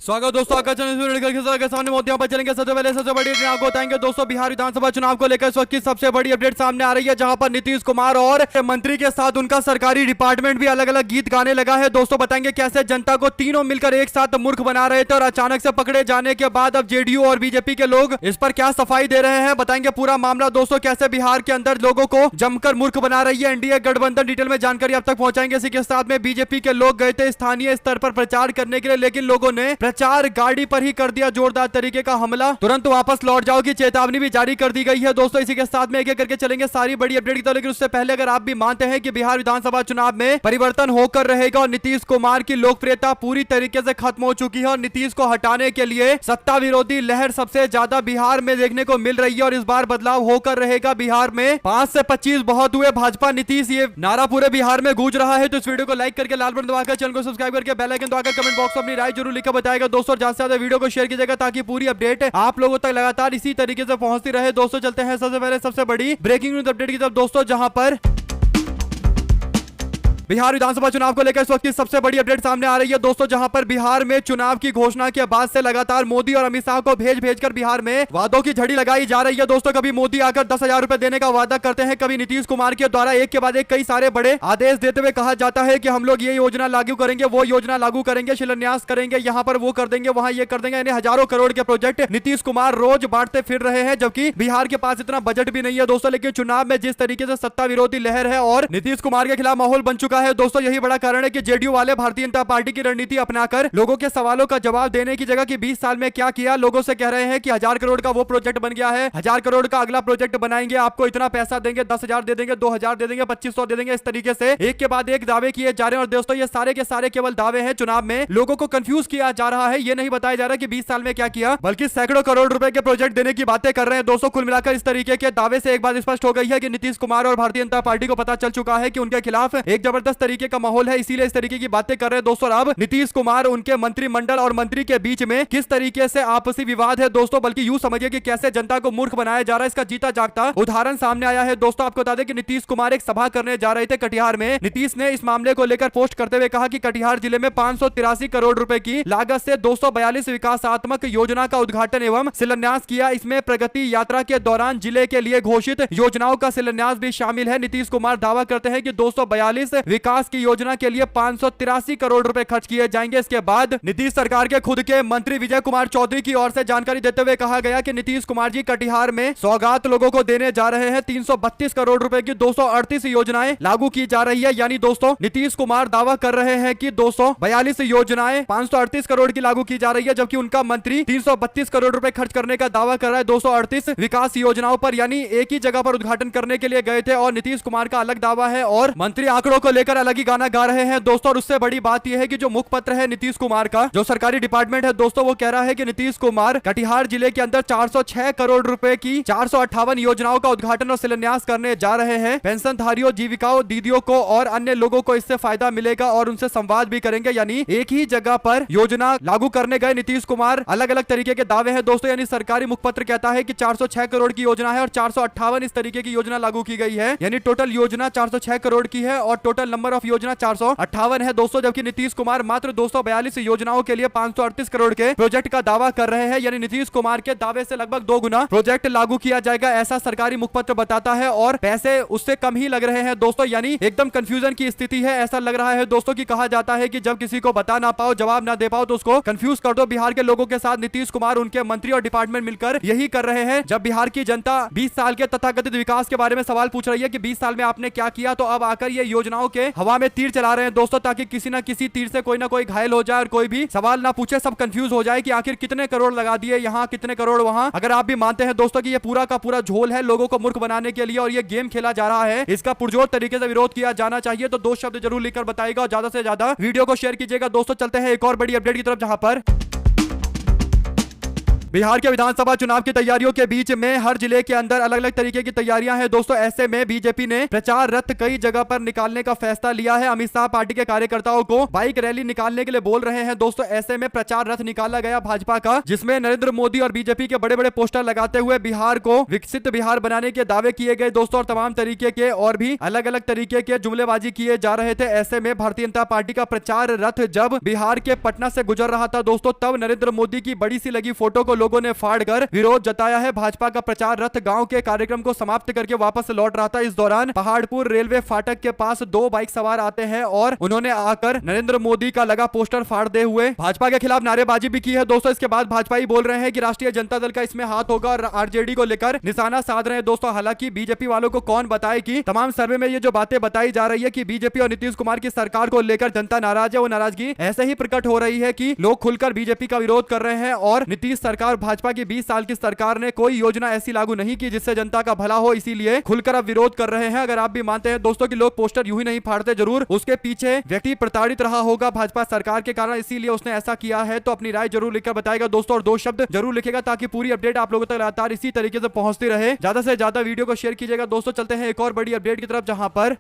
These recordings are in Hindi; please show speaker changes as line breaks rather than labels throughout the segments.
स्वागत दोस्तों, आपका चैनल के सामने मोतियां पर चलेंगे। सबसे पहले सबसे बड़ी अपडेट आपको बताएंगे दोस्तों, बिहार विधानसभा चुनाव को लेकर इस वक्त की सबसे बड़ी अपडेट सामने आ रही है, जहां पर नीतीश कुमार और मंत्री के साथ उनका सरकारी डिपार्टमेंट भी अलग अलग गीत गाने लगा है। दोस्तों बताएंगे कैसे जनता को तीनों मिलकर एक साथ मूर्ख बना रहे थे और अचानक से पकड़े जाने के बाद अब जेडीयू और बीजेपी के लोग इस पर क्या सफाई दे रहे हैं। बताएंगे पूरा मामला दोस्तों, कैसे बिहार के अंदर लोगों को जमकर मूर्ख बना रही है एनडीए गठबंधन। डिटेल में जानकारी अब तक पहुंचाएंगे। इसी के साथ में बीजेपी के लोग गए थे स्थानीय स्तर पर प्रचार करने के लिए, लेकिन लोगों ने प्रचार गाड़ी पर ही कर दिया जोरदार तरीके का हमला। तुरंत वापस लौट जाओ की चेतावनी भी जारी कर दी गई है। दोस्तों इसी के साथ में एक एक करके चलेंगे सारी बड़ी अपडेट की तरफ, लेकिन उससे पहले अगर आप भी मानते हैं कि बिहार विधानसभा चुनाव में परिवर्तन होकर रहेगा और नीतीश कुमार की लोकप्रियता पूरी तरीके से खत्म हो चुकी है और नीतीश को हटाने के लिए सत्ता विरोधी लहर सबसे ज्यादा बिहार में देखने को मिल रही है और इस बार बदलाव होकर रहेगा बिहार में। 5 से 25 बहुत हुए भाजपा नीतीश, ये नारा पूरे बिहार में गूंज रहा है। तो इस वीडियो को लाइक करके लाल बटन दबाकर चैनल को सब्सक्राइब करके बेल आइकन दबाकर कमेंट बॉक्स में अपनी राय जरूर लिखकर बताएगा दोस्तों। ज्यादा से ज्यादा वीडियो को शेयर कीजिएगा ताकि पूरी अपडेट आप लोगों तक लगातार इसी तरीके से पहुंचती रहे। दोस्तों चलते हैं सबसे पहले सबसे बड़ी ब्रेकिंग न्यूज अपडेट की तरफ दोस्तों, जहां पर बिहार विधानसभा चुनाव को लेकर इस वक्त की सबसे बड़ी अपडेट सामने आ रही है दोस्तों, जहां पर बिहार में चुनाव की घोषणा के बाद से लगातार मोदी और अमित शाह को भेज भेजकर बिहार में वादों की झड़ी लगाई जा रही है दोस्तों। कभी मोदी आकर 10,000 रुपए देने का वादा करते हैं, कभी नीतीश कुमार के द्वारा एक के बाद एक कई सारे बड़े आदेश देते हुए कहा जाता है कि हम लोग ये योजना लागू करेंगे, वो योजना लागू करेंगे, शिलान्यास करेंगे, यहाँ पर वो कर देंगे, वहां ये कर देंगे। यानी हजारों करोड़ के प्रोजेक्ट नीतीश कुमार रोज बांटते फिर रहे हैं, जबकि बिहार के पास इतना बजट भी नहीं है दोस्तों। लेकिन चुनाव में जिस तरीके से सत्ता विरोधी लहर है और नीतीश कुमार के खिलाफ माहौल बन चुका है दोस्तों, यही बड़ा कारण है कि जेडीयू वाले भारतीय जनता पार्टी की रणनीति अपनाकर लोगों के सवालों का जवाब देने की जगह कि 20 साल में क्या किया, लोगों से कह रहे हैं कि 1000 करोड़ का वो प्रोजेक्ट बन गया है, 1000 करोड़ का अगला प्रोजेक्ट बनाएंगे, आपको इतना पैसा देंगे, 10,000 दे देंगे, 2,000 दे देंगे, 2,500 दे देंगे। इस तरीके से एक के बाद एक दावे किए जा रहे हैं और दोस्तों ये सारे के सारे केवल दावे हैं। चुनाव में लोगों को कंफ्यूज किया जा रहा है, ये नहीं बताया जा रहा कि 20 साल में क्या किया, बल्कि सैकड़ों करोड़ रुपए के प्रोजेक्ट देने की बातें कर रहे हैं दोस्तों। कुल मिलाकर इस तरीके के दावे से एक बात स्पष्ट हो गई है कि नीतीश कुमार और भारतीय जनता पार्टी को पता चल चुका है कि उनके खिलाफ एक जबरदस्त तरीके का माहौल है, इसीलिए इस तरीके की बातें कर रहे हैं दोस्तों। अब नीतीश कुमार, उनके मंत्रिमंडल और मंत्री के बीच में किस तरीके से आपसी विवाद है दोस्तों, बल्कि यूं समझिए कि कैसे जनता को मूर्ख बनाया जा रहा है, इसका जीता जागता उदाहरण सामने आया है दोस्तों। आपको बता दें कि नीतीश कुमार एक सभा करने जा रहे थे कटिहार में। नीतीश ने इस मामले को लेकर पोस्ट करते हुए कहा कि कटिहार जिले में 583 करोड़ रुपए की लागत से 242 विकासात्मक योजना का उद्घाटन एवं शिलान्यास किया। इसमें प्रगति यात्रा के दौरान जिले के लिए घोषित योजनाओं का शिलान्यास भी शामिल है। नीतीश कुमार दावा करते हैं कि 242 विकास की योजना के लिए 583 करोड़ रुपए खर्च किए जाएंगे। इसके बाद नीतीश सरकार के खुद के मंत्री विजय कुमार चौधरी की ओर से जानकारी देते हुए कहा गया कि नीतीश कुमार जी कटिहार में सौगात लोगों को देने जा रहे हैं। 332 करोड़ रुपए की 238 योजनाएं लागू की जा रही है। यानी दोस्तों नीतीश कुमार दावा कर रहे हैं कि 242 योजनाएं 538 करोड़ की लागू की जा रही है, जबकि उनका मंत्री 332 करोड़ रुपए खर्च करने का दावा कर रहा है 238 विकास योजनाओं पर। यानी एक ही जगह पर उद्घाटन करने के लिए गए थे और नीतीश कुमार का अलग दावा है और मंत्री आंकड़ों को लेकर अलग ही गाना गा रहे हैं दोस्तों। और उससे बड़ी बात यह है कि जो मुखपत्र है नीतीश कुमार का, जो सरकारी डिपार्टमेंट है दोस्तों, वो कह रहा है कि नीतीश कुमार कटिहार जिले के अंदर 406 करोड़ रुपए की 458 योजनाओं का उद्घाटन और शिलान्यास करने जा रहे हैं। पेंशनधारियों, जीविकाओं, दीदियों को और अन्य लोगों को इससे फायदा मिलेगा और उनसे संवाद भी करेंगे। यानी एक ही जगह पर योजना लागू करने गए नीतीश कुमार, अलग अलग तरीके के दावे हैं दोस्तों। यानी सरकारी मुखपत्र कहता है कि 406 करोड़ की योजना है और 458 इस तरीके की योजना लागू की गई है। यानी टोटल योजना 406 करोड़ की है और टोटल नंबर ऑफ योजना 458 है दोस्तों, जबकि नीतीश कुमार मात्र 242 योजनाओं के लिए 538 करोड़ के प्रोजेक्ट का दावा कर रहे हैं। यानी नीतीश कुमार के दावे से लगभग 2 गुना प्रोजेक्ट लागू किया जाएगा, ऐसा सरकारी मुखपत्र बताता है और पैसे उससे कम ही लग रहे हैं दोस्तों। यानी एकदम कंफ्यूजन की स्थिति है। ऐसा लग रहा है दोस्तों कि कहा जाता है कि जब किसी को बता ना पाओ, जवाब ना दे पाओ तो उसको कंफ्यूज कर दो। बिहार के लोगों के साथ नीतीश कुमार, उनके मंत्री और डिपार्टमेंट मिलकर यही कर रहे हैं। जब बिहार की जनता 20 साल के तथाकथित विकास के बारे में सवाल पूछ रही है कि 20 साल में आपने क्या किया, तो अब आकर ये योजनाओं के हवा में तीर चला रहे हैं दोस्तों, ताकि किसी ना किसी तीर से कोई ना कोई घायल हो जाए और कोई भी सवाल ना पूछे, सब कंफ्यूज हो जाए कि आखिर कितने करोड़ लगा दिए यहाँ, कितने करोड़ वहां। अगर आप भी मानते हैं दोस्तों कि ये पूरा का पूरा झोल है लोगों को मूर्ख बनाने के लिए और ये गेम खेला जा रहा है, इसका पुरजोर तरीके से विरोध किया जाना चाहिए, तो 2 शब्द जरूर लिखकर बताएगा और ज्यादा से ज्यादा वीडियो को शेयर कीजिएगा दोस्तों। चलते हैं एक और बड़ी अपडेट की तरफ, जहां पर बिहार के विधानसभा चुनाव की तैयारियों के बीच में हर जिले के अंदर अलग अलग तरीके की तैयारियां हैं दोस्तों। ऐसे में बीजेपी ने प्रचार रथ कई जगह पर निकालने का फैसला लिया है। अमित शाह पार्टी के कार्यकर्ताओं को बाइक रैली निकालने के लिए बोल रहे हैं दोस्तों। ऐसे में प्रचार रथ निकाला गया भाजपा का, जिसमें नरेंद्र मोदी और बीजेपी के बड़े बड़े पोस्टर लगाते हुए बिहार को विकसित बिहार बनाने के दावे किए गए दोस्तों। और तमाम तरीके के और भी अलग अलग तरीके के जुमलेबाजी किए जा रहे थे। ऐसे में भारतीय जनता पार्टी का प्रचार रथ जब बिहार के पटना से गुजर रहा था दोस्तों, तब नरेंद्र मोदी की बड़ी सी लगी फोटो को लोगों ने फाड़कर विरोध जताया है। भाजपा का प्रचार रथ गांव के कार्यक्रम को समाप्त करके वापस लौट रहा था। इस दौरान पहाड़पुर रेलवे फाटक के पास दो बाइक सवार आते हैं और उन्होंने आकर नरेंद्र मोदी का लगा पोस्टर फाड़ते हुए भाजपा के खिलाफ नारेबाजी भी की है दोस्तों। इसके बाद भाजपा ही बोल रहे हैं कि राष्ट्रीय जनता दल का इसमें हाथ होगा और आरजेडी को लेकर निशाना साध रहे हैं दोस्तों। हालांकि बीजेपी वालों को कौन बताए कि तमाम सर्वे में ये जो बातें बताई जा रही है कि बीजेपी और नीतीश कुमार की सरकार को लेकर जनता नाराज है, वो नाराजगी ऐसे ही प्रकट हो रही है कि लोग खुलकर बीजेपी का विरोध कर रहे हैं। और नीतीश सरकार, भाजपा की 20 साल की सरकार ने कोई योजना ऐसी लागू नहीं की जिससे जनता का भला हो, इसीलिए खुलकर अब विरोध कर रहे हैं। अगर आप भी मानते हैं दोस्तों कि लोग पोस्टर यूं ही नहीं फाड़ते, जरूर उसके पीछे व्यक्ति प्रताड़ित रहा होगा भाजपा सरकार के कारण, इसीलिए उसने ऐसा किया है, तो अपनी राय जरूर लिखकर बताएगा दोस्तों। और दो शब्द जरूर लिखेगा ताकि पूरी अपडेट आप लोगों तक लगातार इसी तरीके से पहुंचती रहे। ज्यादा से ज्यादा वीडियो को शेयर कीजिएगा दोस्तों। चलते हैं एक और बड़ी अपडेट की तरफ, जहां पर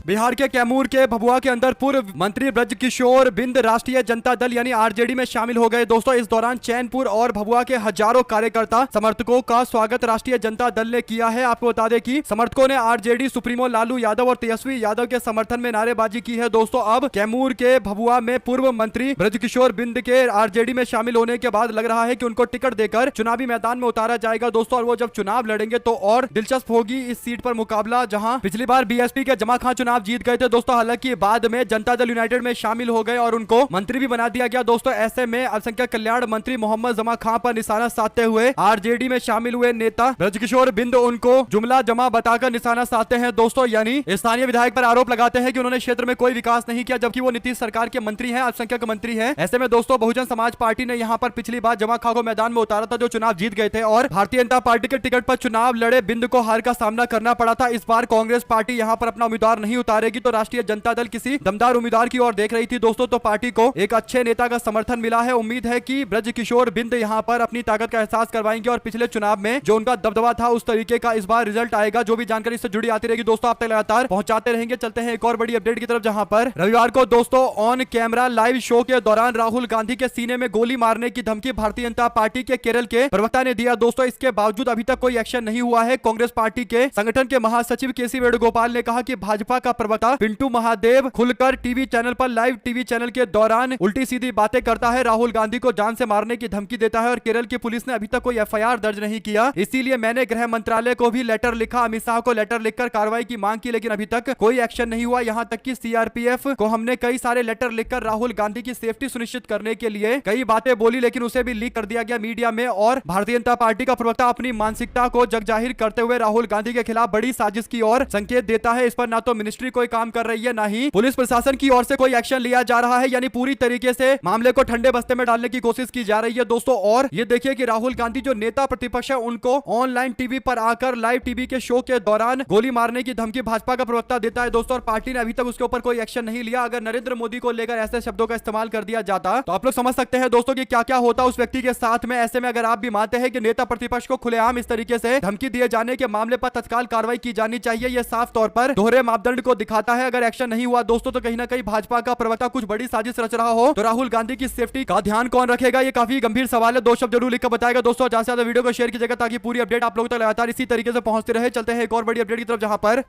बिहार के कैमूर के भभुआ के अंदर पूर्व मंत्री ब्रजकिशोर बिंद राष्ट्रीय जनता दल यानी आरजेडी में शामिल हो गए दोस्तों। इस दौरान चैनपुर और भभुआ के हजारों कार्यकर्ता समर्थकों का स्वागत राष्ट्रीय जनता दल ने किया है। आपको बता दें कि समर्थकों ने आरजेडी सुप्रीमो लालू यादव और तेजस्वी यादव के समर्थन में नारेबाजी की है दोस्तों। अब कैमूर के भभुआ में पूर्व मंत्री ब्रजकिशोर बिंद के आरजेडी में शामिल होने के बाद लग रहा है कि उनको टिकट देकर चुनावी मैदान में उतारा जाएगा दोस्तों। और वो जब चुनाव लड़ेंगे तो और दिलचस्प होगी इस सीट पर मुकाबला, जहां पिछली बार बीएसपी के जमा खां चुनाव जीत गए थे दोस्तों। हालांकि बाद में जनता दल यूनाइटेड में शामिल हो गए और उनको मंत्री भी बना दिया गया दोस्तों। ऐसे में अल्पसंख्यक कल्याण मंत्री मोहम्मद जमा खां पर निशाना साधते हुए आरजेडी में शामिल हुए नेता ब्रजकिशोर बिंद उनको जुमला जमा बताकर निशाना साधते हैं दोस्तों। यानी स्थानीय विधायक पर आरोप लगाते हैं कि उन्होंने क्षेत्र में कोई विकास नहीं किया, जबकि वो नीतीश सरकार के मंत्री हैं, अल्पसंख्यक मंत्री हैं। ऐसे में दोस्तों बहुजन समाज पार्टी ने यहाँ पर पिछली बार जमा खां को मैदान में उतारा था, जो चुनाव जीत गए थे, और भारतीय जनता पार्टी के टिकट पर चुनाव लड़े बिंद को हार का सामना करना पड़ा था। इस बार कांग्रेस पार्टी यहाँ पर अपना उम्मीदवार नहीं उतारेगी, तो राष्ट्रीय जनता दल किसी दमदार उम्मीदवार की ओर देख रही थी दोस्तों। तो पार्टी को एक अच्छे नेता का समर्थन मिला है। उम्मीद है कि ब्रजकिशोर बिंद यहाँ पर अपनी ताकत का एहसास करवाएंगे और पिछले चुनाव में जो उनका दबदबा था उस तरीके का इस बार रिजल्ट आएगा। जो भी जानकारी इससे जुड़ी आती रहेगी दोस्तों, आप तक लगातार पहुंचाते रहेंगे। चलते हैं एक और बड़ी अपडेट की तरफ, जहां पर रविवार को दोस्तों ऑन कैमरा लाइव शो के दौरान राहुल गांधी के सीने में गोली मारने की धमकी भारतीय जनता पार्टी के केरल के प्रवक्ता ने दिया दोस्तों। इसके बावजूद अभी तक कोई एक्शन नहीं हुआ है। कांग्रेस पार्टी के संगठन के महासचिव केसी वेणुगोपाल ने कहा कि भाजपा का प्रवक्ता पिंटू महादेव खुलकर टीवी चैनल पर लाइव टीवी चैनल के दौरान उल्टी सीधी बातें करता है, राहुल गांधी को जान से मारने की धमकी देता है और केरल की पुलिस ने अभी तक कोई एफआईआर दर्ज नहीं किया। इसीलिए मैंने गृह मंत्रालय को भी लेटर लिखा, अमित शाह को लेटर लिखकर कार्रवाई की मांग की, लेकिन अभी तक कोई एक्शन नहीं हुआ। यहां तक कि सीआरपीएफ को हमने कई सारे लेटर लिखकर राहुल गांधी की सेफ्टी सुनिश्चित करने के लिए कई बातें बोली, लेकिन उसे भी लीक कर दिया गया मीडिया में। और भारतीय जनता पार्टी का प्रवक्ता अपनी मानसिकता को जगजाहिर करते हुए राहुल गांधी के खिलाफ बड़ी साजिश की ओर संकेत देता है। इस पर ना तो मिनिस्ट्री कोई काम कर रही है, ना ही पुलिस प्रशासन की ओर से कोई एक्शन लिया जा रहा है। यानी पूरी तरीके से मामले को ठंडे बस्ते में डालने की कोशिश की जा रही है दोस्तों। और ये देखिए कि राहुल गांधी जो नेता प्रतिपक्ष है, उनको ऑनलाइन टीवी पर आकर लाइव टीवी के शो के दौरान गोली मारने की धमकी भाजपा का प्रवक्ता देता है दोस्तों। और पार्टी ने अभी तक उसके ऊपर कोई एक्शन नहीं लिया। अगर नरेंद्र मोदी को लेकर ऐसे शब्दों का इस्तेमाल कर दिया जाता तो आप लोग समझ सकते हैं दोस्तों कि क्या क्या होता उस व्यक्ति के साथ में। ऐसे में अगर आप भी मानते हैं कि नेता प्रतिपक्ष को खुलेआम इस तरीके से धमकी दिए जाने के मामले पर तत्काल कार्रवाई की जानी चाहिए, यह साफ तौर पर दोहरे मापदंड को दिखाता है। अगर एक्शन नहीं हुआ दोस्तों तो कहीं ना कहीं भाजपा का प्रवक्ता कुछ बड़ी साजिश रच रहा हो, तो राहुल गांधी की सेफ्टी का ध्यान कौन रखेगा, ये काफी गंभीर सवाल है। दो शब्द जरूर लिखकर बताएगा दोस्तों। ज्यादा से ज्यादा वीडियो को शेयर कीजिएगा ताकि पूरी अपडेट आप लोगों तक लगातार इसी तरीके से पहुंचते रहे। चलते हैं एक और बड़ी अपडेट की तरफ, जहां पर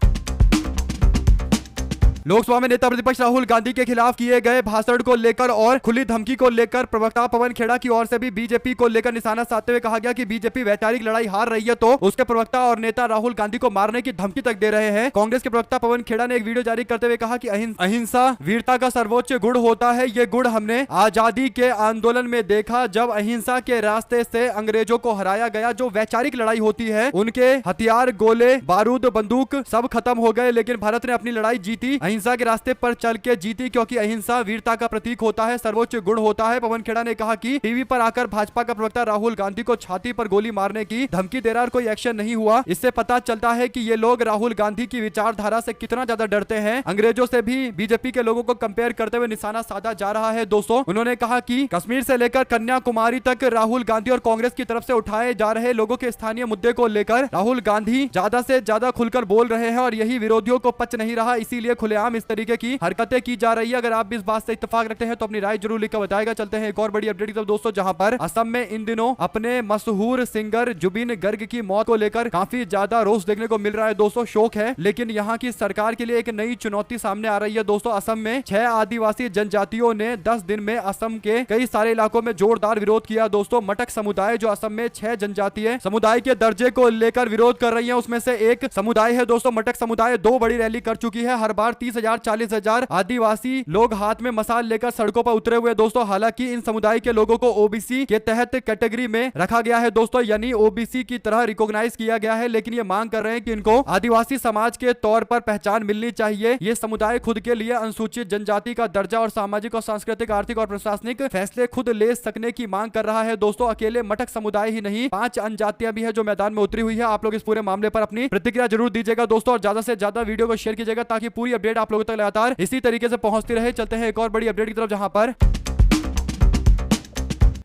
लोकसभा में नेता प्रतिपक्ष राहुल गांधी के खिलाफ किए गए भाषण को लेकर और खुली धमकी को लेकर प्रवक्ता पवन खेड़ा की ओर से भी बीजेपी को लेकर निशाना साधते हुए कहा गया कि बीजेपी वैचारिक लड़ाई हार रही है तो उसके प्रवक्ता और नेता राहुल गांधी को मारने की धमकी तक दे रहे हैं। कांग्रेस के प्रवक्ता पवन खेड़ा ने एक वीडियो जारी करते हुए कहा कि अहिंसा वीरता का सर्वोच्च गुण होता है। ये गुण हमने आजादी के आंदोलन में देखा, जब अहिंसा के रास्ते से अंग्रेजों को हराया गया। जो वैचारिक लड़ाई होती है, उनके हथियार, गोले, बारूद, बंदूक सब खत्म हो गए, लेकिन भारत ने अपनी लड़ाई जीती। अहिंसा के रास्ते पर चल के जीती, क्योंकि अहिंसा वीरता का प्रतीक होता है, सर्वोच्च गुण होता है। पवन खेड़ा ने कहा कि टीवी पर आकर भाजपा का प्रवक्ता राहुल गांधी को छाती पर गोली मारने की धमकी दे रहा और कोई एक्शन नहीं हुआ। इससे पता चलता है कि ये लोग राहुल गांधी की विचारधारा से कितना ज्यादा डरते हैं। अंग्रेजों से भी बीजेपी के लोगों को कंपेयर करते हुए निशाना साधा जा रहा है। दोस्तों, उन्होंने कहा कि कश्मीर से लेकर कन्याकुमारी तक राहुल गांधी और कांग्रेस की तरफ से उठाए जा रहे लोगों के स्थानीय मुद्दे को लेकर राहुल गांधी ज्यादा से ज्यादा खुलकर बोल रहे हैं और यही विरोधियों को पच नहीं रहा, इसीलिए खुलेआम इस तरीके की हरकतें की जा रही है। अगर आप भी इस बात से इत्तेफाक रखते हैं तो अपनी राय जरूर लिखकर बताएगा। चलते हैं एक और बड़ी अपडेट की तरफ दोस्तों, जहां पर असम में इन दिनों अपने मशहूर सिंगर जुबिन गर्ग की मौत को लेकर काफी ज्यादा रोष देखने को मिल रहा है। दोस्तों, शोक है, लेकिन यहाँ की सरकार के लिए एक नई चुनौती सामने आ रही है। दोस्तों, असम में 6 आदिवासी जनजातियों ने 10 दिन में असम के कई सारे इलाकों में जोरदार विरोध किया। दोस्तों, मटक समुदाय जो असम में 6 जनजातीय समुदाय के दर्जे को लेकर विरोध कर रही है, उसमें से एक समुदाय है दोस्तों मटक समुदाय। 2 बड़ी रैली कर चुकी है। हर बार 30,000 40,000 आदिवासी लोग हाथ में मसाल लेकर सड़कों पर उतरे हुए। दोस्तों, हालांकि इन समुदाय के लोगों को ओबीसी के तहत कैटेगरी में रखा गया है दोस्तों, यानी ओबीसी की तरह रिकॉग्नाइज किया गया है, लेकिन ये मांग कर रहे हैं कि इनको आदिवासी समाज के तौर पर पहचान मिलनी चाहिए। ये समुदाय खुद के लिए अनुसूचित जनजाति का दर्जा और सामाजिक और सांस्कृतिक, आर्थिक और प्रशासनिक फैसले खुद ले सकने की मांग कर रहा है। दोस्तों, अकेले मटक समुदाय ही नहीं, 5 जनजातियां भी है जो मैदान में उतरी हुई है। आप लोग इस पूरे मामले पर अपनी प्रतिक्रिया जरूर दीजिएगा दोस्तों, और ज्यादा से ज्यादा वीडियो को शेयर कीजिएगा ताकि पूरी अपडेट आप लोगों तक लगातार इसी तरीके से पहुंचती रहे। चलते हैं एक और बड़ी अपडेट की तरफ, जहां पर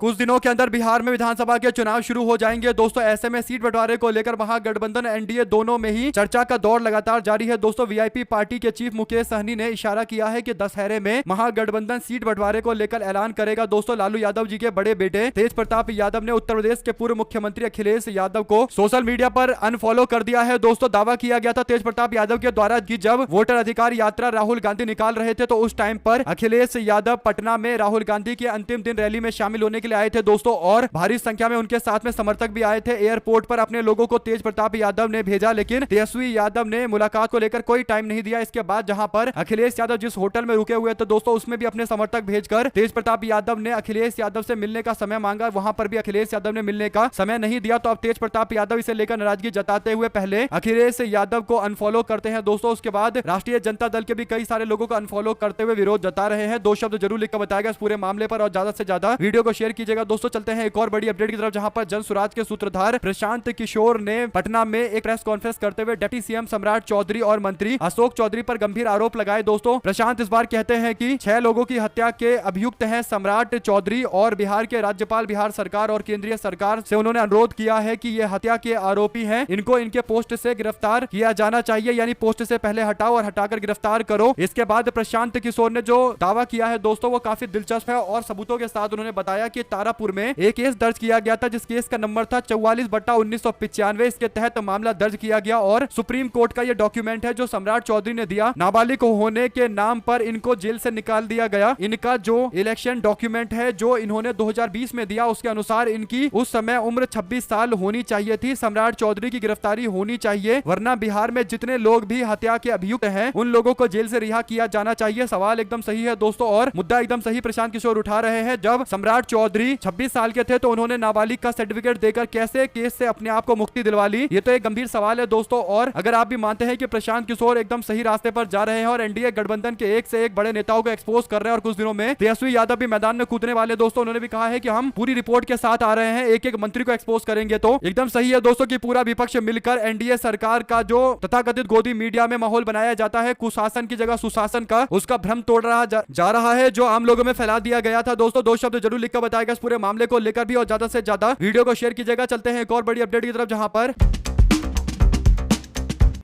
कुछ दिनों के अंदर बिहार में विधानसभा के चुनाव शुरू हो जाएंगे। दोस्तों, ऐसे में सीट बंटवारे को लेकर महागठबंधन एनडीए दोनों में ही चर्चा का दौर लगातार जारी है। दोस्तों, वीआईपी पार्टी के चीफ मुकेश सहनी ने इशारा किया है कि दशहरे में महागठबंधन सीट बंटवारे को लेकर ऐलान करेगा। दोस्तों, लालू यादव जी के बड़े बेटे तेज प्रताप यादव ने उत्तर प्रदेश के पूर्व मुख्यमंत्री अखिलेश यादव को सोशल मीडिया पर अनफॉलो कर दिया है। दोस्तों, दावा किया गया था तेज प्रताप यादव के द्वारा कि जब वोटर अधिकार यात्रा राहुल गांधी निकाल रहे थे तो उस टाइम पर अखिलेश यादव पटना में राहुल गांधी के अंतिम दिन रैली में शामिल होने के लिए आए थे दोस्तों, और भारी संख्या में उनके साथ में समर्थक भी आए थे। एयरपोर्ट पर अपने लोगों को तेज प्रताप यादव ने भेजा, लेकिन तेजस्वी यादव ने मुलाकात को लेकर कोई टाइम नहीं दिया। इसके बाद जहां पर अखिलेश यादव जिस होटल में रुके हुए थे दोस्तों, उसमें भी अपने समर्थक भेजकर तेज प्रताप यादव ने अखिलेश यादव से मिलने का समय मांगा। वहां पर भी अखिलेश यादव ने मिलने का समय नहीं दिया, तो अब तेज प्रताप यादव इसे लेकर नाराजगी जताते हुए पहले अखिलेश यादव को अनफॉलो करते हैं दोस्तों। उसके बाद राष्ट्रीय जनता दल के भी कई सारे लोगों को अनफॉलो करते हुए विरोध जता रहे हैं। 2 शब्द जरूर लिखकर बताएगा इस पूरे मामले पर, और ज्यादा से ज्यादा वीडियो को शेयर कीजिएगा दोस्तों। चलते हैं एक और बड़ी अपडेट की तरफ, जहां पर जन सुराज के सूत्रधार प्रशांत किशोर ने पटना में एक प्रेस कॉन्फ्रेंस करते हुए डिप्टी सीएम सम्राट चौधरी और मंत्री अशोक चौधरी पर गंभीर आरोप लगाए। दोस्तों, प्रशांत इस बार कहते हैं कि 6 लोगों की हत्या के अभियुक्त हैं सम्राट चौधरी, और बिहार के राज्यपाल, बिहार सरकार और केंद्रीय सरकार से उन्होंने अनुरोध किया है कि ये हत्या के आरोपी हैं, इनको इनके पोस्ट से गिरफ्तार किया जाना चाहिए, यानी पोस्ट से पहले हटाओ और हटाकर गिरफ्तार करो। इसके बाद प्रशांत किशोर ने जो दावा किया है दोस्तों, वो काफी दिलचस्प है और सबूतों के साथ उन्होंने बताया कि तारापुर में एक केस दर्ज किया गया था, जिस केस का नंबर था 44/1995। इसके तहत मामला दर्ज किया गया और सुप्रीम कोर्ट का यह डॉक्यूमेंट है जो सम्राट चौधरी ने दिया। नाबालिग होने के नाम पर इनको जेल से निकाल दिया गया। इनका जो इलेक्शन डॉक्यूमेंट है जो इन्होंने 2020 में दिया, उसके अनुसार इनकी उस समय उम्र 26 साल होनी चाहिए थी। सम्राट चौधरी की गिरफ्तारी होनी चाहिए, वरना बिहार में जितने लोग भी हत्या के अभियुक्त हैं उन लोगों को जेल से रिहा किया जाना चाहिए। सवाल एकदम सही है दोस्तों, और मुद्दा एकदम सही प्रशांत किशोर उठा रहे हैं। जब सम्राट चौधरी 26 साल के थे तो उन्होंने नाबालिग का सर्टिफिकेट देकर कैसे केस से अपने आप को मुक्ति दिलवा ली? ये तो एक गंभीर सवाल है दोस्तों। और अगर आप भी मानते हैं कि प्रशांत किशोर एकदम सही रास्ते पर जा रहे हैं और एनडीए गठबंधन के एक से एक बड़े नेताओं को एक्सपोज कर रहे हैं, और कुछ दिनों में तेजस्वी यादव भी मैदान में कूदने वाले दोस्तों, उन्होंने भी कहा है कि हम पूरी रिपोर्ट के साथ आ रहे हैं, एक एक मंत्री को एक्सपोज करेंगे। तो एकदम सही है दोस्तों कि पूरा विपक्ष मिलकर एनडीए सरकार का जो तथाकथित गोदी मीडिया में माहौल बनाया जाता है, कुशासन की जगह सुशासन का, उसका भ्रम तोड़ रहा जा रहा है, जो आम लोगों में फैला दिया गया था। दोस्तों, 2 शब्द जरूर लिखकर बताएगा इस पूरे मामले को लेकर भी, और ज्यादा से ज्यादा वीडियो को शेयर कीजिएगा। चलते हैं एक और बड़ी अपडेट की तरफ, जहां पर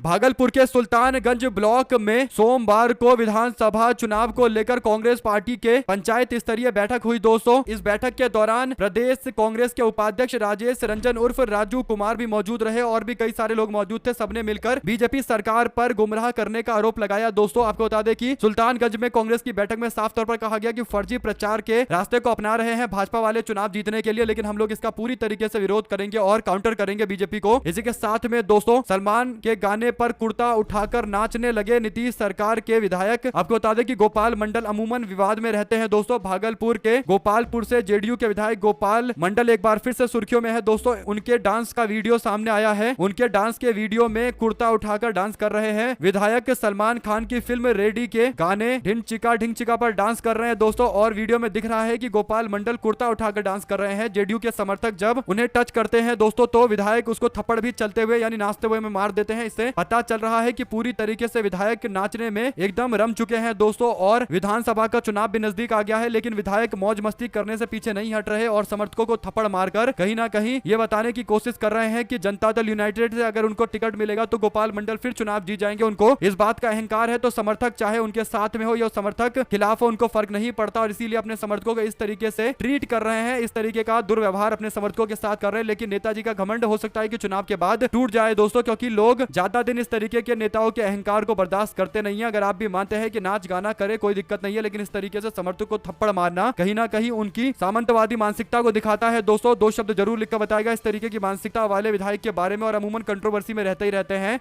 भागलपुर के सुल्तानगंज ब्लॉक में सोमवार को विधानसभा चुनाव को लेकर कांग्रेस पार्टी के पंचायत स्तरीय बैठक हुई दोस्तों। इस बैठक के दौरान प्रदेश कांग्रेस के उपाध्यक्ष राजेश रंजन उर्फ राजू कुमार भी मौजूद रहे, और भी कई सारे लोग मौजूद थे। सबने मिलकर बीजेपी सरकार पर गुमराह करने का आरोप लगाया। दोस्तों, आपको बता दें कि सुल्तानगंज में कांग्रेस की बैठक में साफ तौर पर कहा गया कि फर्जी प्रचार के रास्ते को अपना रहे हैं भाजपा वाले चुनाव जीतने के लिए, लेकिन हम लोग इसका पूरी तरीके से विरोध करेंगे और काउंटर करेंगे बीजेपी को। इसी के साथ में दोस्तों, सलमान के गाने पर कुर्ता उठाकर नाचने लगे नीतीश सरकार के विधायक। आपको बता दें कि गोपाल मंडल अमूमन विवाद में रहते हैं दोस्तों। भागलपुर के गोपालपुर से जेडीयू के विधायक गोपाल मंडल एक बार फिर से सुर्खियों में है दोस्तों। उनके डांस का वीडियो सामने आया है। उनके डांस के वीडियो में कुर्ता उठाकर डांस कर रहे हैं। विधायक सलमान खान की फिल्म रेडी के गाने ढिंग चिका पर डांस कर रहे हैं दोस्तों। और वीडियो में दिख रहा है कि गोपाल मंडल कुर्ता उठाकर डांस कर रहे हैं। जेडीयू के समर्थक जब उन्हें टच करते हैं दोस्तों तो विधायक उसको थप्पड़ भी चलते हुए यानी नाचते हुए में मार देते हैं। इससे पता चल रहा है कि पूरी तरीके से विधायक नाचने में एकदम रम चुके हैं दोस्तों। और विधानसभा का चुनाव भी नजदीक आ गया है, लेकिन विधायक मौज मस्ती करने से पीछे नहीं हट रहे और समर्थकों को थप्पड़ मारकर कहीं ना कहीं ये बताने की कोशिश कर रहे हैं कि जनता दल यूनाइटेड से अगर उनको टिकट मिलेगा तो गोपाल मंडल फिर चुनाव जीत जाएंगे। उनको इस बात का अहंकार है। तो समर्थक चाहे उनके साथ में हो या समर्थक खिलाफ हो, उनको फर्क नहीं पड़ता और इसीलिए अपने समर्थकों को इस तरीके से ट्रीट कर रहे हैं। इस तरीके का दुर्व्यवहार अपने समर्थकों के साथ कर रहे हैं। लेकिन नेताजी का घमंड हो सकता है कि चुनाव के बाद टूट जाए दोस्तों, क्योंकि लोग ज्यादा दिन इस तरीके के नेताओं के अहंकार को बर्दाश्त करते नहीं है। अगर आप भी मानते हैं कि नाच गाना करे कोई दिक्कत नहीं है, लेकिन इस तरीके से समर्थक को थप्पड़ मारना कहीं ना कहीं उनकी सामंतवादी मानसिकता को दिखाता है दोस्तों। दो शब्द जरूर लिखकर बताएगा इस तरीके की मानसिकता वाले विधायक के बारे में, और अमूमन कंट्रोवर्सी में रहते ही रहते हैं।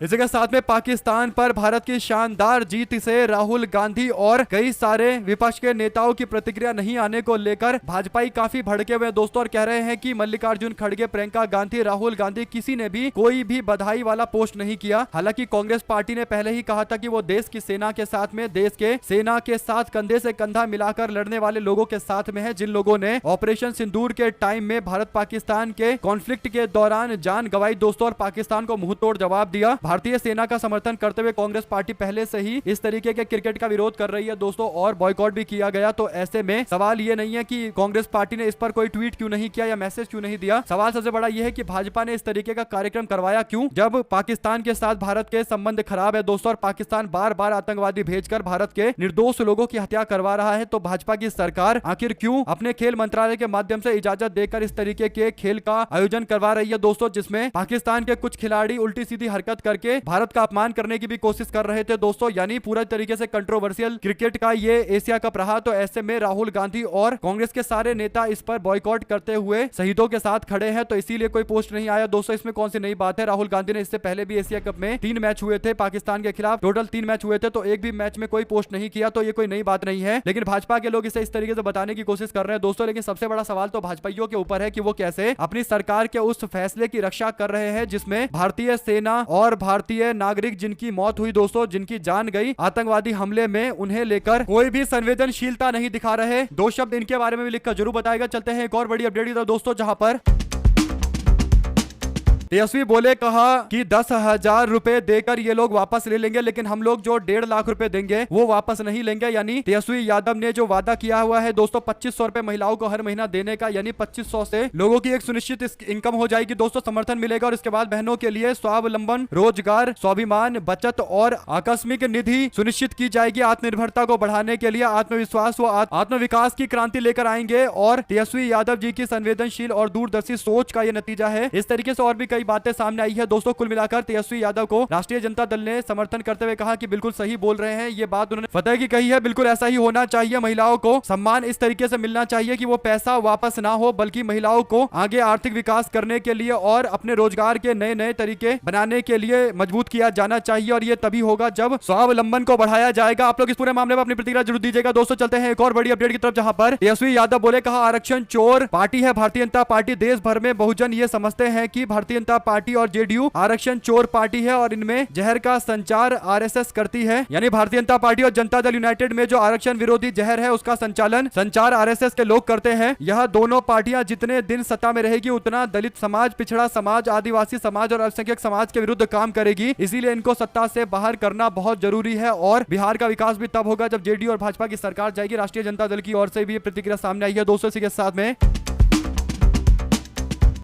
इसी के साथ में पाकिस्तान पर भारत की शानदार जीत से राहुल गांधी और कई सारे विपक्ष के नेताओं की प्रतिक्रिया नहीं आने को लेकर भाजपाई काफी भड़के हुए दोस्तों और कह रहे हैं कि मल्लिकार्जुन खड़गे, प्रियंका गांधी, राहुल गांधी किसी ने भी कोई भी बधाई वाला पोस्ट नहीं किया। हालांकि कांग्रेस पार्टी ने पहले ही कहा था कि वो देश की सेना के साथ में, देश के सेना के साथ कंधे से कंधा मिलाकर लड़ने वाले लोगों के साथ में है, जिन लोगों ने ऑपरेशन सिंदूर के टाइम में भारत पाकिस्तान के कॉन्फ्लिक्ट के दौरान जान गंवाई दोस्तों और पाकिस्तान को मुंहतोड़ जवाब दिया। भारतीय सेना का समर्थन करते हुए कांग्रेस पार्टी पहले से ही इस तरीके के क्रिकेट का विरोध कर रही है दोस्तों और बॉयकॉट भी किया गया। तो ऐसे में सवाल ये नहीं है कि कांग्रेस पार्टी ने इस पर कोई ट्वीट क्यों नहीं किया या मैसेज क्यों नहीं दिया। सवाल सबसे बड़ा यह है कि भाजपा ने इस तरीके का कार्यक्रम करवाया क्यों, जब पाकिस्तान के साथ भारत के संबंध खराब है दोस्तों और पाकिस्तान बार बार आतंकवादी भेजकर भारत के निर्दोष लोगों की हत्या करवा रहा है। तो भाजपा की सरकार आखिर क्यों अपने खेल मंत्रालय के माध्यम से इजाजत देकर इस तरीके के खेल का आयोजन करवा रही है दोस्तों, जिसमें पाकिस्तान के कुछ खिलाड़ी उल्टी सीधी हरकत करके भारत का अपमान करने की भी कोशिश कर रहे थे दोस्तों। यानी पूरा तरीके से कंट्रोवर्शियल क्रिकेट का ये एशिया कप रहा। तो ऐसे में राहुल गांधी और कांग्रेस के सारे नेता इस पर बॉयकॉट करते हुए शहीदों के साथ खड़े हैं। तो इसीलिए कोई पोस्ट नहीं आया दोस्तों। इसमें कौन सी नई बात है। राहुल गांधी ने इससे पहले भी एशिया कप में 3 मैच हुए थे पाकिस्तान के खिलाफ, टोटल 3 मैच हुए थे, तो एक भी मैच में कोई पोस्ट नहीं किया। तो ये कोई नई बात नहीं है, लेकिन भाजपा के लोग इसे इस तरीके से बताने की कोशिश कर रहे हैं दोस्तों। लेकिन सबसे बड़ा सवाल तो भाजपाइयों के ऊपर है कि वो कैसे अपनी सरकार के उस फैसले की रक्षा कर रहे हैं जिसमें भारतीय सेना और भारतीय नागरिक जिनकी मौत हुई दोस्तों, जिनकी जान गई आतंकवादी हमले में, उन्हें लेकर कोई भी संवेदनशीलता नहीं दिखा रहे। 2 शब्द इनके बारे में भी लिखकर जरूर बताएगा। चलते हैं एक और बड़ी अपडेट की तरफ दोस्तों, जहां पर तेजस्वी बोले, कहा कि 10,000 रुपए देकर ये लोग वापस ले लेंगे, लेकिन हम लोग जो 1.5 लाख रुपए देंगे वो वापस नहीं लेंगे। यानी तेजस्वी यादव ने जो वादा किया हुआ है दोस्तों 2500 रुपए महिलाओं को हर महीना देने का, यानी 2500 से लोगों की एक सुनिश्चित इनकम हो जाएगी दोस्तों, समर्थन मिलेगा। और इसके बाद बहनों के लिए स्वावलंबन, रोजगार, स्वाभिमान, बचत और आकस्मिक निधि सुनिश्चित की जाएगी। आत्मनिर्भरता को बढ़ाने के लिए आत्मविश्वास व आत्मविकास की क्रांति लेकर आएंगे। और तेजस्वी यादव जी की संवेदनशील और दूरदर्शी सोच का यह नतीजा है। इस तरीके से और भी कई बातें सामने आई है दोस्तों। कुल मिलाकर तेजस्वी यादव को राष्ट्रीय जनता दल ने समर्थन करते हुए कहा कि बिल्कुल सही बोल रहे हैं। ये बात उन्होंने फतेह की कही है, बिल्कुल ऐसा ही होना चाहिए। महिलाओं को सम्मान इस तरीके से मिलना चाहिए कि वो पैसा वापस ना हो, बल्कि महिलाओं को आगे आर्थिक विकास करने के लिए और अपने रोजगार के नए नए तरीके बनाने के लिए मजबूत किया जाना चाहिए। और ये तभी होगा जब स्वावलंबन को बढ़ाया जाएगा। आप लोग इस पूरे मामले में अपनी प्रतिक्रिया जरूर दीजिएगा दोस्तों। चलते हैं एक और बड़ी अपडेट की तरफ, जहां पर तेजस्वी यादव बोले, कहा आरक्षण चोर पार्टी है भारतीय जनता पार्टी। देश भर में बहुजन ये समझते हैं कि भारतीय जनता पार्टी और जेडीयू आरक्षण चोर पार्टी है और इनमें जहर का संचार आरएसएस करती है। यानी भारतीय जनता पार्टी और जनता दल यूनाइटेड में जो आरक्षण विरोधी जहर है उसका संचार आरएसएस के लोग करते हैं। यह दोनों पार्टियां जितने दिन सत्ता में रहेगी उतना दलित समाज, पिछड़ा समाज, आदिवासी समाज और अल्पसंख्यक समाज के विरुद्ध काम करेगी। इसीलिए इनको सत्ता से बाहर करना बहुत जरूरी है। और बिहार का विकास भी तब होगा जब जेडीयू और भाजपा की सरकार जाएगी। राष्ट्रीय जनता दल की ओर से भी प्रतिक्रिया सामने आई है दोस्तों। इसी के साथ में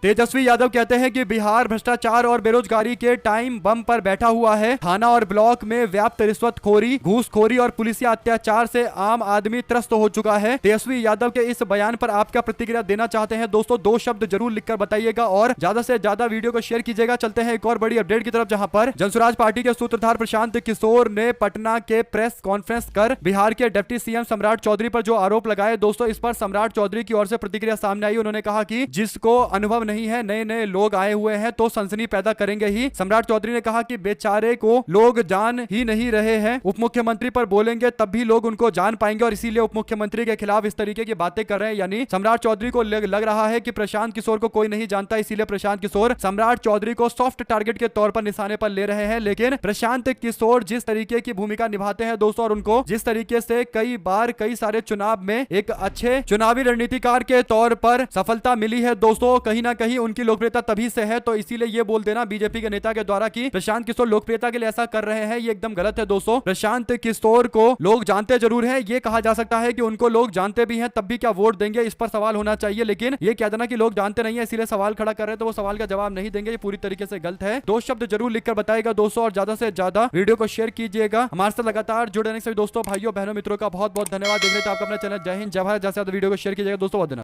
तेजस्वी यादव कहते हैं कि बिहार भ्रष्टाचार और बेरोजगारी के टाइम बम पर बैठा हुआ है। थाना और ब्लॉक में व्याप्त रिश्वतखोरी, घूसखोरी और पुलिसिया अत्याचार से आम आदमी त्रस्त हो चुका है। तेजस्वी यादव के इस बयान पर आप क्या प्रतिक्रिया देना चाहते हैं दोस्तों? 2 शब्द जरूर लिखकर बताइएगा और ज्यादा से ज्यादा वीडियो को शेयर कीजिएगा। चलते हैं एक और बड़ी अपडेट की तरफ, जहां पर जनसुराज पार्टी के सूत्रधार प्रशांत किशोर ने पटना के प्रेस कॉन्फ्रेंस कर बिहार के डिप्टी सीएम सम्राट चौधरी पर जो आरोप लगाए दोस्तों, इस पर सम्राट चौधरी की ओर से प्रतिक्रिया सामने आई। उन्होंने कहा कि जिसको अनुभव नहीं है, नए नए लोग आए हुए हैं तो सनसनी पैदा करेंगे ही। सम्राट चौधरी ने कहा कि बेचारे को लोग जान ही नहीं रहे हैं, उप मुख्यमंत्री पर बोलेंगे तब भी लोग उनको जान पाएंगे और इसीलिए उप मुख्यमंत्री के खिलाफ इस तरीके की बातें कर रहे हैं। यानी सम्राट चौधरी को लग रहा है कि प्रशांत किशोर को कोई नहीं जानता, इसीलिए प्रशांत किशोर सम्राट चौधरी को सॉफ्ट टारगेट के तौर पर निशाने पर ले रहे हैं। लेकिन प्रशांत किशोर जिस तरीके की भूमिका निभाते हैं दोस्तों, और उनको जिस तरीके से कई बार कई सारे चुनाव में एक अच्छे चुनावी रणनीतिकार के तौर पर सफलता मिली है दोस्तों, कहीं ना कहीं उनकी लोकप्रियता तभी से है। तो इसीलिए ये बोल देना बीजेपी के नेता के द्वारा कि प्रशांत किशोर लोकप्रियता के लिए ऐसा कर रहे हैं, ये एकदम गलत है दोस्तों। प्रशांत किशोर को लोग जानते जरूर हैं, ये कहा जा सकता है कि उनको लोग जानते भी हैं तब भी क्या वोट देंगे, इस पर सवाल होना चाहिए। लेकिन ये कह देना कि लोग जानते नहीं है इसीलिए सवाल खड़ा कर रहे हैं, तो वो सवाल का जवाब नहीं देंगे, ये पूरी तरीके से गलत है। दो शब्द जरूर लिखकर बताएगा दोस्तों, और ज्यादा से ज्यादा वीडियो को शेयर कीजिएगा। हमारे साथ लगातार जुड़े रहने के सभी दोस्तों, भाइयों, बहनों, मित्रों का बहुत बहुत धन्यवाद। देख रहे थे आपका अपना चैनल जय हिंद जय भारत। जैसे वीडियो को शेयर कीजिएगा दोस्तों, बहुत धन्यवाद।